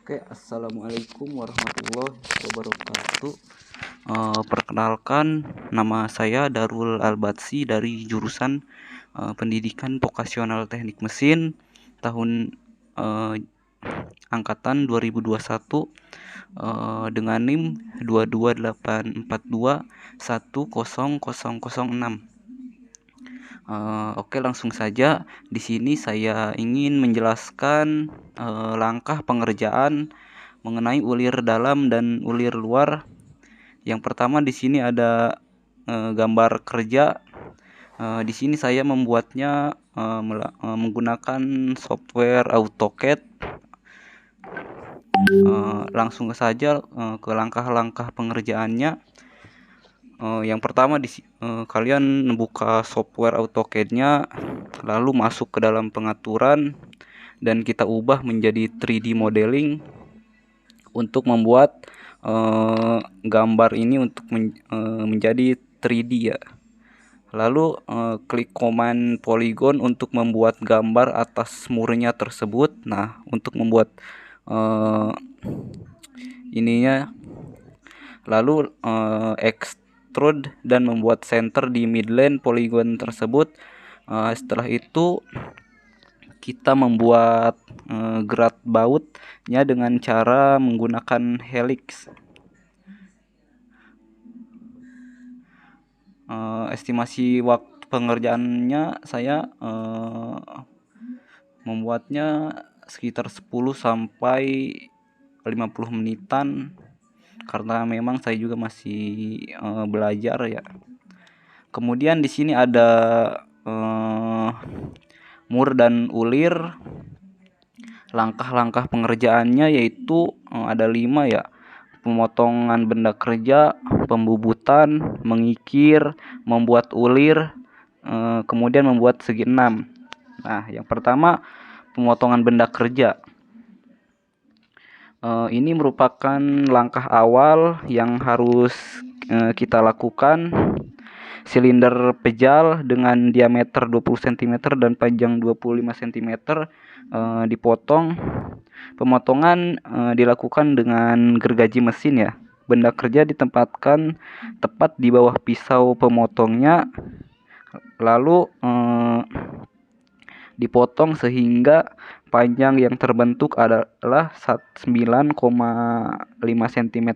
Oke, assalamualaikum warahmatullahi wabarakatuh. Perkenalkan, nama saya Darul Albatsi dari jurusan Pendidikan Vokasional Teknik Mesin tahun uh, angkatan 2021 dengan NIM 22842100006. Oke, langsung saja. Di sini saya ingin menjelaskan langkah pengerjaan mengenai ulir dalam dan ulir luar. Yang pertama di sini ada gambar kerja. Di sini saya membuatnya menggunakan software AutoCAD. Langsung saja ke langkah-langkah pengerjaannya. Yang pertama kalian buka software AutoCAD-nya, lalu masuk ke dalam pengaturan dan kita ubah menjadi 3D modeling untuk membuat gambar ini untuk menjadi 3D ya. Lalu klik command polygon untuk membuat gambar atas murnya tersebut. Nah, untuk membuat ininya, lalu extrude dan membuat center di midline polygon tersebut. Setelah itu kita membuat gerak bautnya dengan cara menggunakan helix. Estimasi waktu pengerjaannya saya membuatnya sekitar 10 sampai 50 menitan karena memang saya juga masih belajar ya. Kemudian di sini ada mur dan ulir. Langkah-langkah pengerjaannya yaitu ada 5 ya. Pemotongan benda kerja, pembubutan, mengikir, membuat ulir, kemudian membuat segi 6. Nah, yang pertama pemotongan benda kerja. Ini merupakan langkah awal yang harus kita lakukan. Silinder pejal dengan diameter 20 cm dan panjang 25 cm dipotong. Pemotongan dilakukan dengan gergaji mesin ya. Benda kerja ditempatkan tepat di bawah pisau pemotongnya, lalu dipotong sehingga panjang yang terbentuk adalah 9,5 cm.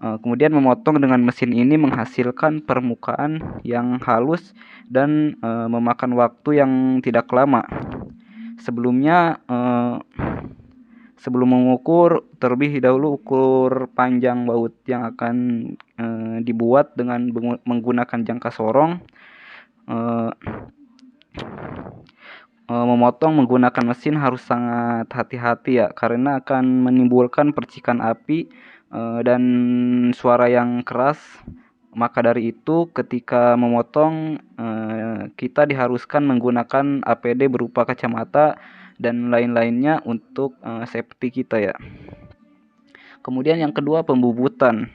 Kemudian memotong dengan mesin ini menghasilkan permukaan yang halus dan memakan waktu yang tidak lama. Sebelum mengukur, terlebih dahulu ukur panjang baut yang akan dibuat dengan menggunakan jangka sorong. Memotong menggunakan mesin harus sangat hati-hati ya, karena akan menimbulkan percikan api dan suara yang keras. Maka dari itu ketika memotong kita diharuskan menggunakan APD berupa kacamata dan lain-lainnya untuk safety kita ya. Kemudian yang kedua pembubutan.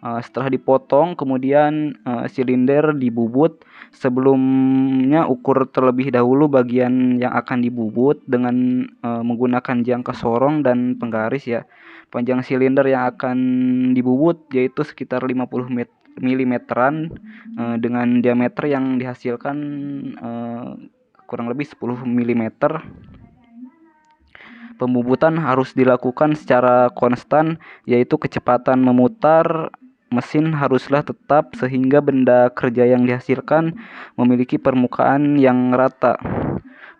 Setelah dipotong, kemudian silinder dibubut. Sebelumnya ukur terlebih dahulu bagian yang akan dibubut dengan menggunakan jangka sorong dan penggaris ya. Panjang silinder yang akan dibubut yaitu sekitar 50 mm dengan diameter yang dihasilkan kurang lebih 10 mm. Pembubutan harus dilakukan secara konstan, yaitu kecepatan memutar mesin haruslah tetap sehingga benda kerja yang dihasilkan memiliki permukaan yang rata.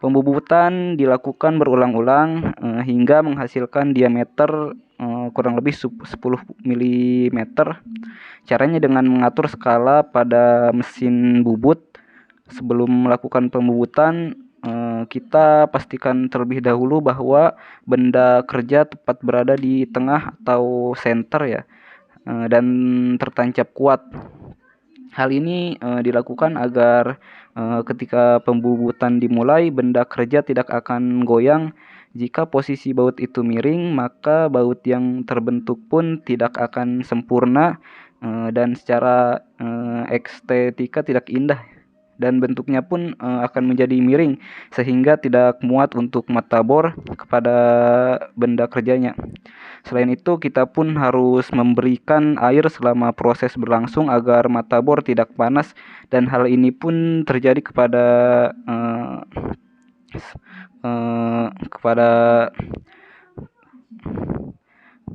Pembubutan dilakukan berulang-ulang hingga menghasilkan diameter kurang lebih 10 mm. Caranya dengan mengatur skala pada mesin bubut. Sebelum melakukan pembubutan, kita pastikan terlebih dahulu bahwa benda kerja tepat berada di tengah atau center ya, dan tertancap kuat. Hal ini dilakukan agar ketika pembubutan dimulai, benda kerja tidak akan goyang. Jika posisi baut itu miring, maka baut yang terbentuk pun tidak akan sempurna dan secara estetika tidak indah. dan bentuknya pun akan menjadi miring sehingga tidak muat untuk mata bor kepada benda kerjanya. Selain itu, kita pun harus memberikan air selama proses berlangsung agar mata bor tidak panas, dan hal ini pun terjadi kepada eh, eh, kepada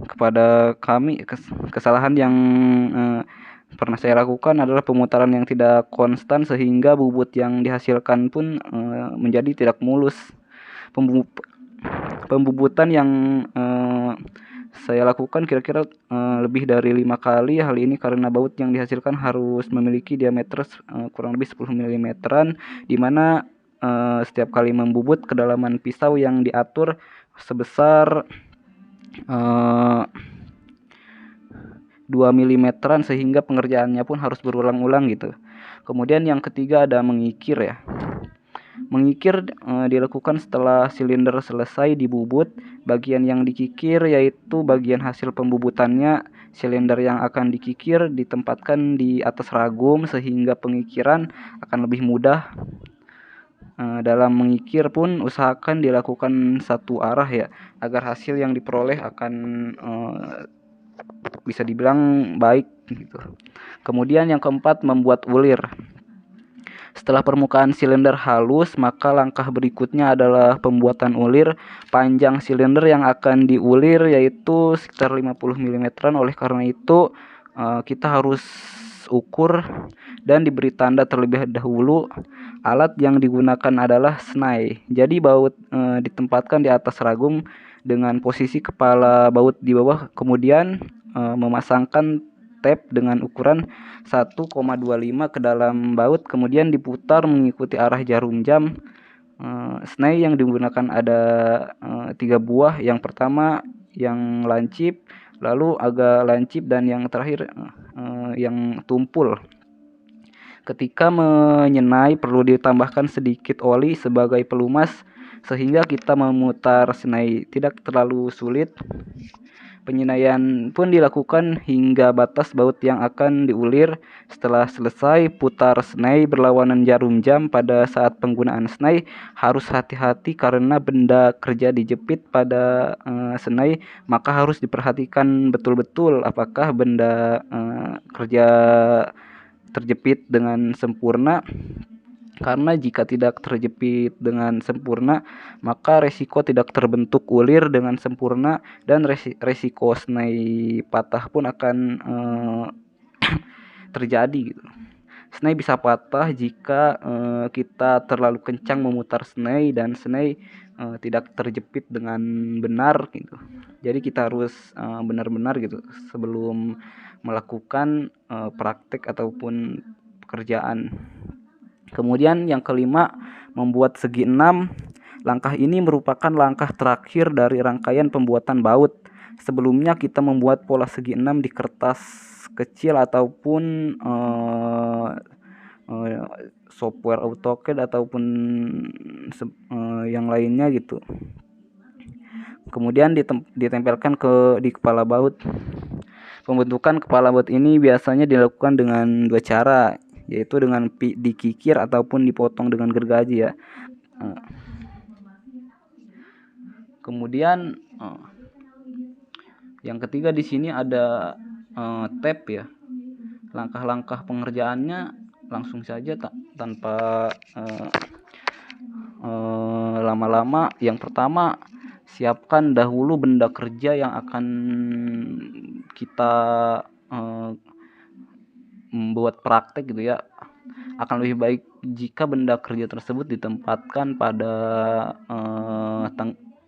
kepada kami. Kesalahan yang pernah saya lakukan adalah pemutaran yang tidak konstan sehingga bubut yang dihasilkan pun menjadi tidak mulus. Pembubutan yang saya lakukan kira-kira lebih dari 5 kali. Hal ini karena baut yang dihasilkan harus memiliki diameter kurang lebih 10 mm, di mana setiap kali membubut kedalaman pisau yang diatur sebesar 2 mm sehingga pengerjaannya pun harus berulang-ulang gitu. Kemudian yang ketiga ada mengikir ya. Mengikir dilakukan setelah silinder selesai dibubut. Bagian yang dikikir yaitu bagian hasil pembubutannya. Silinder yang akan dikikir ditempatkan di atas ragum sehingga pengikiran akan lebih mudah. Dalam mengikir pun usahakan dilakukan satu arah ya, agar hasil yang diperoleh akan bisa dibilang baik gitu. Kemudian yang keempat, membuat ulir. Setelah permukaan silinder halus, maka langkah berikutnya adalah pembuatan ulir. Panjang silinder yang akan diulir yaitu sekitar 50 mm. Oleh karena itu kita harus ukur dan diberi tanda terlebih dahulu. Alat yang digunakan adalah snai. Jadi baut ditempatkan di atas ragum dengan posisi kepala baut di bawah, kemudian memasangkan tape dengan ukuran 1,25 ke dalam baut, kemudian diputar mengikuti arah jarum jam. Snai yang digunakan ada 3 buah. Yang pertama yang lancip, lalu agak lancip, dan yang terakhir yang tumpul. Ketika menyenai perlu ditambahkan sedikit oli sebagai pelumas sehingga kita memutar snai tidak terlalu sulit. Penyenaian pun dilakukan hingga batas baut yang akan diulir. Setelah selesai, putar snai berlawanan jarum jam. Pada saat penggunaan snai harus hati-hati karena benda kerja dijepit pada snai, maka harus diperhatikan betul-betul apakah benda kerja terjepit dengan sempurna. Karena jika tidak terjepit dengan sempurna, maka resiko tidak terbentuk ulir dengan sempurna, dan resiko snai patah pun akan terjadi gitu. Snai bisa patah jika kita terlalu kencang memutar snai dan snai tidak terjepit dengan benar gitu. Jadi kita harus benar-benar gitu sebelum melakukan praktek ataupun pekerjaan. Kemudian yang kelima, membuat segi 6. Langkah ini merupakan langkah terakhir dari rangkaian pembuatan baut. Sebelumnya kita membuat pola segi 6 di kertas kecil ataupun software AutoCAD ataupun yang lainnya gitu. Kemudian ditempelkan di kepala baut. Pembentukan kepala baut ini biasanya dilakukan dengan 2 cara, yaitu dengan dikikir ataupun dipotong dengan gergaji ya. Kemudian yang ketiga di sini ada tape ya. Langkah-langkah pengerjaannya langsung saja tanpa lama-lama. Yang pertama, siapkan dahulu benda kerja yang akan kita membuat praktek gitu ya. Akan lebih baik jika benda kerja tersebut ditempatkan pada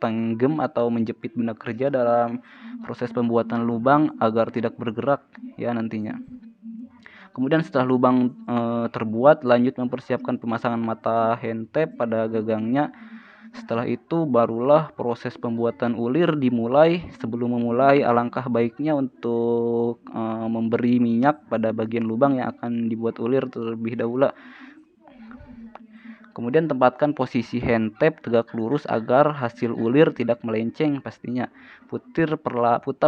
tenggem atau menjepit benda kerja dalam proses pembuatan lubang agar tidak bergerak ya nantinya. Kemudian setelah lubang terbuat, lanjut mempersiapkan pemasangan mata hand tape pada gagangnya. Setelah itu barulah proses pembuatan ulir dimulai. Sebelum memulai, alangkah baiknya untuk memberi minyak pada bagian lubang yang akan dibuat ulir terlebih dahulu. Kemudian tempatkan posisi hand tape tegak lurus agar hasil ulir tidak melenceng pastinya. Putar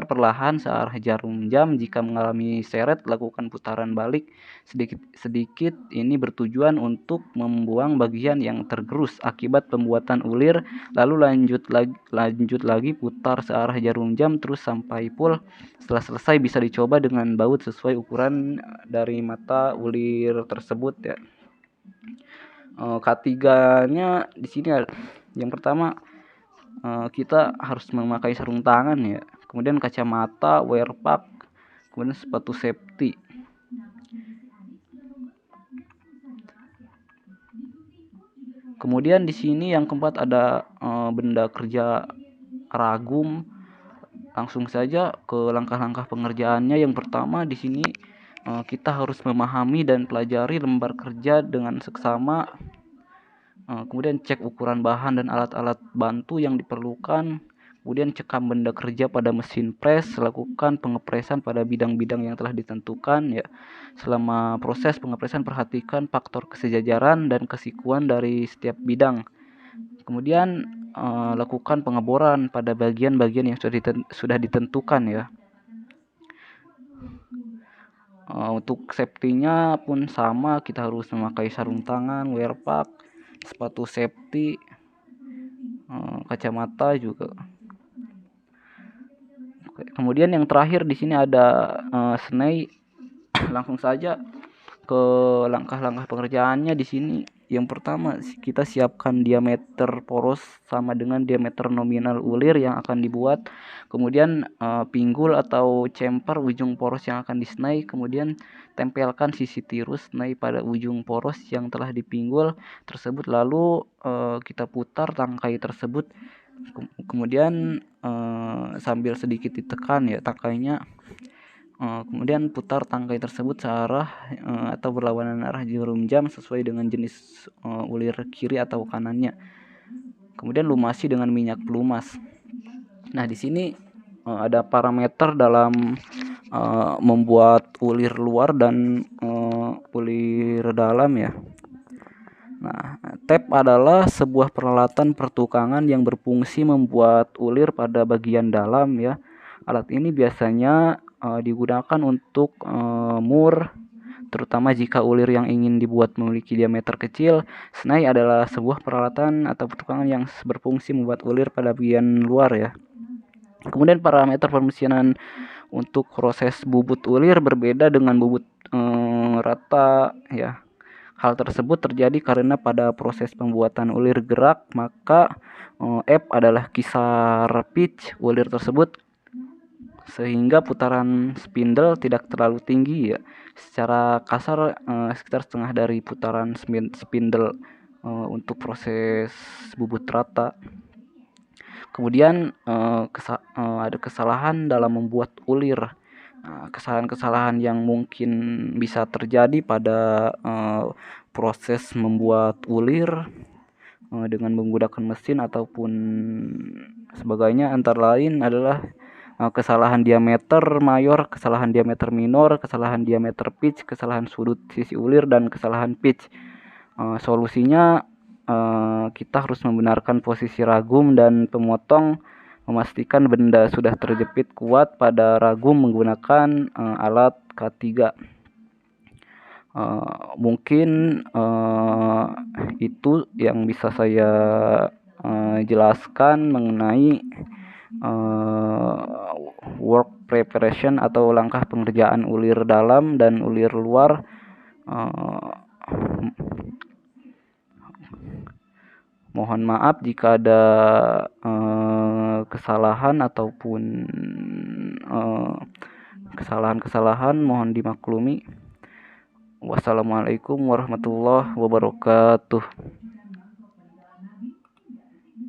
perlahan searah jarum jam. Jika mengalami seret, lakukan putaran balik sedikit-sedikit. Ini bertujuan untuk membuang bagian yang tergerus akibat pembuatan ulir. Lalu lanjut lagi putar searah jarum jam terus sampai full. Setelah selesai bisa dicoba dengan baut sesuai ukuran dari mata ulir tersebut ya. K3-nya di sini yang pertama kita harus memakai sarung tangan ya, kemudian kacamata, wear pack, kemudian sepatu safety. Kemudian di sini yang keempat ada benda kerja ragum. Langsung saja ke langkah-langkah pengerjaannya. Yang pertama di sini kita harus memahami dan pelajari lembar kerja dengan seksama. Kemudian cek ukuran bahan dan alat-alat bantu yang diperlukan. Kemudian cekam benda kerja pada mesin press. Lakukan pengepresan pada bidang-bidang yang telah ditentukan ya. Selama proses pengepresan perhatikan faktor kesejajaran dan kesikuan dari setiap bidang. Kemudian lakukan pengeboran pada bagian-bagian yang sudah ditentukan ya. Untuk safety-nya pun sama, kita harus memakai sarung tangan, wear pack, sepatu safety, kacamata juga. Kemudian yang terakhir di sini ada snai. Langsung saja ke langkah-langkah pengerjaannya di sini. Yang pertama kita siapkan diameter poros sama dengan diameter nominal ulir yang akan dibuat. Kemudian pinggul atau chamfer ujung poros yang akan disnai. Kemudian tempelkan sisi tirus snai pada ujung poros yang telah dipinggul tersebut. Lalu kita putar tangkai tersebut. Kemudian sambil sedikit ditekan ya tangkainya. Kemudian putar tangkai tersebut searah atau berlawanan arah jarum jam sesuai dengan jenis ulir kiri atau kanannya. Kemudian lumasi dengan minyak pelumas. Nah, di sini ada parameter dalam membuat ulir luar dan ulir dalam ya. Nah, tape adalah sebuah peralatan pertukangan yang berfungsi membuat ulir pada bagian dalam ya. Alat ini biasanya digunakan untuk mur, terutama jika ulir yang ingin dibuat memiliki diameter kecil. Snai adalah sebuah peralatan atau pertukangan yang berfungsi membuat ulir pada bagian luar ya. Kemudian parameter pemesinan untuk proses bubut ulir berbeda dengan bubut rata ya. Hal tersebut terjadi karena pada proses pembuatan ulir gerak, maka F adalah kisar pitch ulir tersebut sehingga putaran spindle tidak terlalu tinggi ya. Secara kasar sekitar setengah dari putaran spindle untuk proses bubut rata. Kemudian ada kesalahan dalam membuat ulir. Kesalahan-kesalahan yang mungkin bisa terjadi pada proses membuat ulir dengan menggunakan mesin ataupun sebagainya antara lain adalah kesalahan diameter mayor, kesalahan diameter minor, kesalahan diameter pitch, kesalahan sudut sisi ulir, dan kesalahan pitch. Solusinya kita harus membenarkan posisi ragum dan pemotong, memastikan benda sudah terjepit kuat pada ragum menggunakan alat K3. Mungkin itu yang bisa saya jelaskan mengenai work preparation atau langkah pengerjaan ulir dalam dan ulir luar. Mohon maaf jika ada kesalahan ataupun kesalahan-kesalahan, mohon dimaklumi. Wassalamualaikum warahmatullahi wabarakatuh.